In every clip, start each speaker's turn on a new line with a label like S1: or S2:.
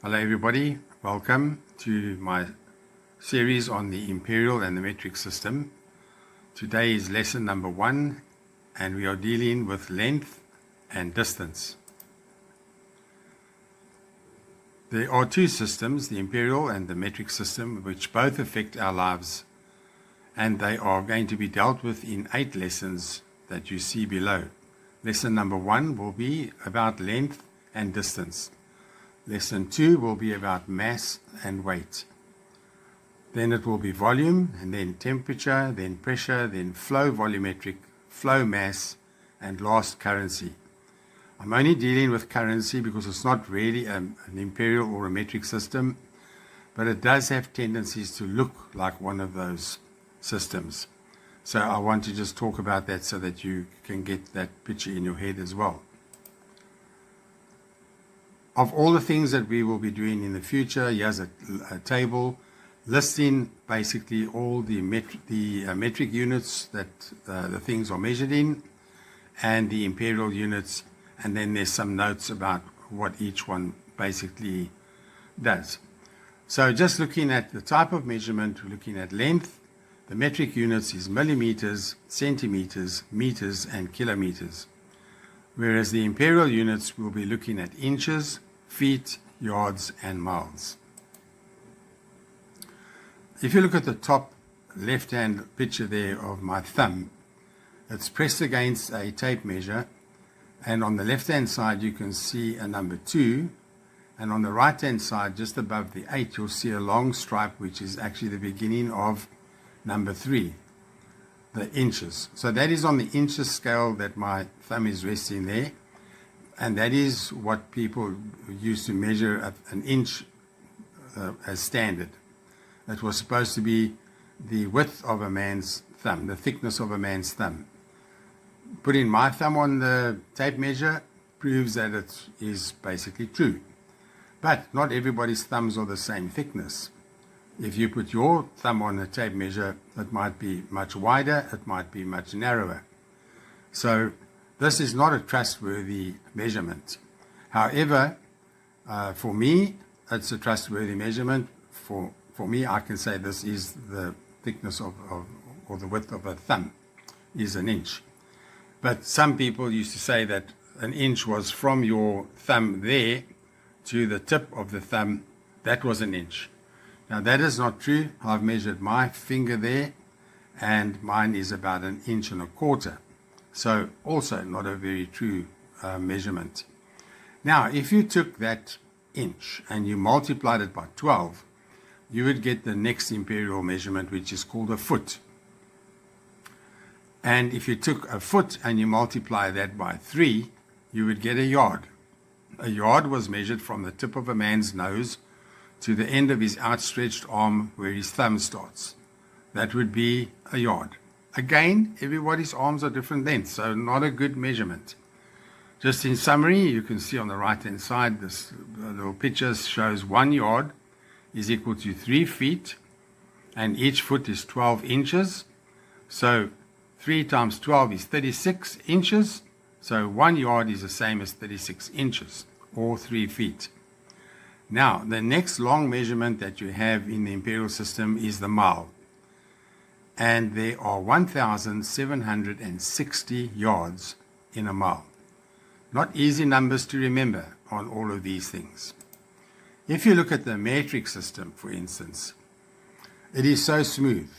S1: Hello everybody, welcome to my series on the imperial and the metric system. Today is lesson number 1 and we are dealing with length and distance. There are two systems, the imperial and the metric system, which both affect our lives, and they are going to be dealt with in 8 lessons that you see below. Lesson number 1 will be about length and distance. Lesson 2 will be about mass and weight. Then it will be volume, and then temperature, then pressure, then flow volumetric, flow mass, and last currency. I'm only dealing with currency because it's not really an imperial or a metric system, but it does have tendencies to look like one of those systems. So I want to just talk about that so that you can get that picture in your head as well. Of all the things that we will be doing in the future, here's a table listing basically all the metric units that the things are measured in, and the imperial units, and then there's some notes about what each one basically does. So just looking at the type of measurement, we're looking at length. The metric units is millimeters, centimeters, meters, and kilometers. Whereas the imperial units will be looking at inches, feet, yards, and miles. If you look at the top left-hand picture there of my thumb, it's pressed against a tape measure, and on the left-hand side you can see a number 2, and on the right-hand side, just above the 8, you'll see a long stripe, which is actually the beginning of number 3, the inches. So that is on the inches scale that my thumb is resting there, and that is what people used to measure an inch as standard. It was supposed to be the width of a man's thumb, the thickness of a man's thumb. Putting my thumb on the tape measure proves that it is basically true. But not everybody's thumbs are the same thickness. If you put your thumb on a tape measure, it might be much wider, it might be much narrower. So this is not a trustworthy measurement. However, for me, it's a trustworthy measurement. For me, I can say this is the thickness or the width of a thumb is an inch. But some people used to say that an inch was from your thumb there to the tip of the thumb, that was an inch. Now that is not true. I've measured my finger there, and mine is about 1.25 inches. So also not a very true measurement. Now, if you took that inch and you multiplied it by 12, you would get the next imperial measurement, which is called a foot. And if you took a foot and you multiply that by 3, you would get a yard. A yard was measured from the tip of a man's nose to the end of his outstretched arm where his thumb starts. That would be a yard. Again, everybody's arms are different lengths, so not a good measurement. Just in summary, you can see on the right-hand side, this little picture shows 1 yard is equal to 3 feet, and each foot is 12 inches. So 3 times 12 is 36 inches. So 1 yard is the same as 36 inches, or 3 feet. Now, the next long measurement that you have in the imperial system is the mile. And there are 1,760 yards in a mile. Not easy numbers to remember on all of these things. If you look at the metric system, for instance, it is so smooth.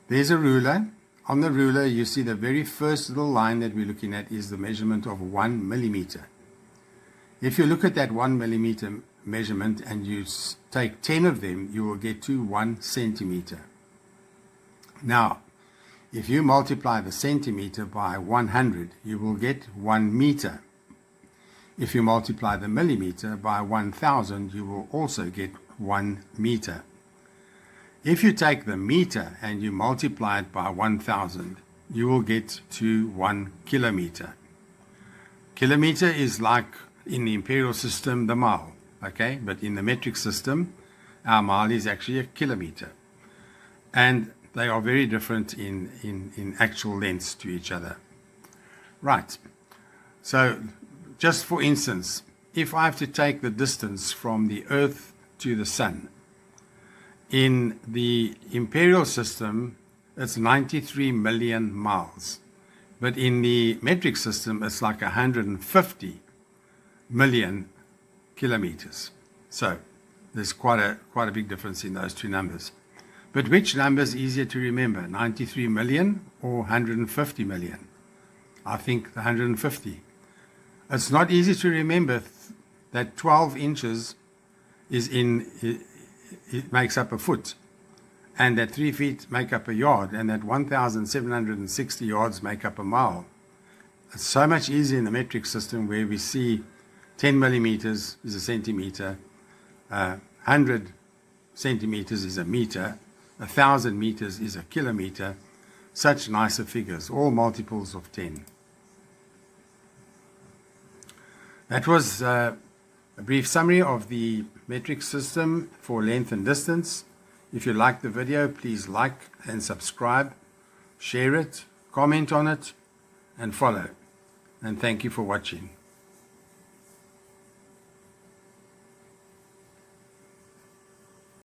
S1: There's a ruler. On the ruler, you see the very first little line that we're looking at is the measurement of 1 millimeter. If you look at that 1 millimeter measurement and you take 10 of them, you will get to 1 centimeter. Now, if you multiply the centimeter by 100, you will get 1 meter. If you multiply the millimeter by 1,000, you will also get 1 meter. If you take the meter and you multiply it by 1,000, you will get to 1 kilometer. Kilometer is like in the imperial system, the mile, okay? But in the metric system, our mile is actually a kilometer. And they are very different in actual lengths to each other. Right. So just for instance, if I have to take the distance from the Earth to the Sun, in the Imperial system, it's 93 million miles. But in the metric system, it's like 150 million kilometers. So there's quite a big difference in those two numbers. But which number is easier to remember, 93 million or 150 million? I think the 150. It's not easy to remember that 12 inches it makes up a foot, and that 3 feet make up a yard, and that 1,760 yards make up a mile. It's so much easier in the metric system, where we see 10 millimeters is a centimeter, 100 centimeters is a meter, 1,000 meters is a kilometer. Such nicer figures, all multiples of 10. That was a brief summary of the metric system for length and distance. If you like the video, please like and subscribe, share it, comment on it, and follow. And thank you for watching.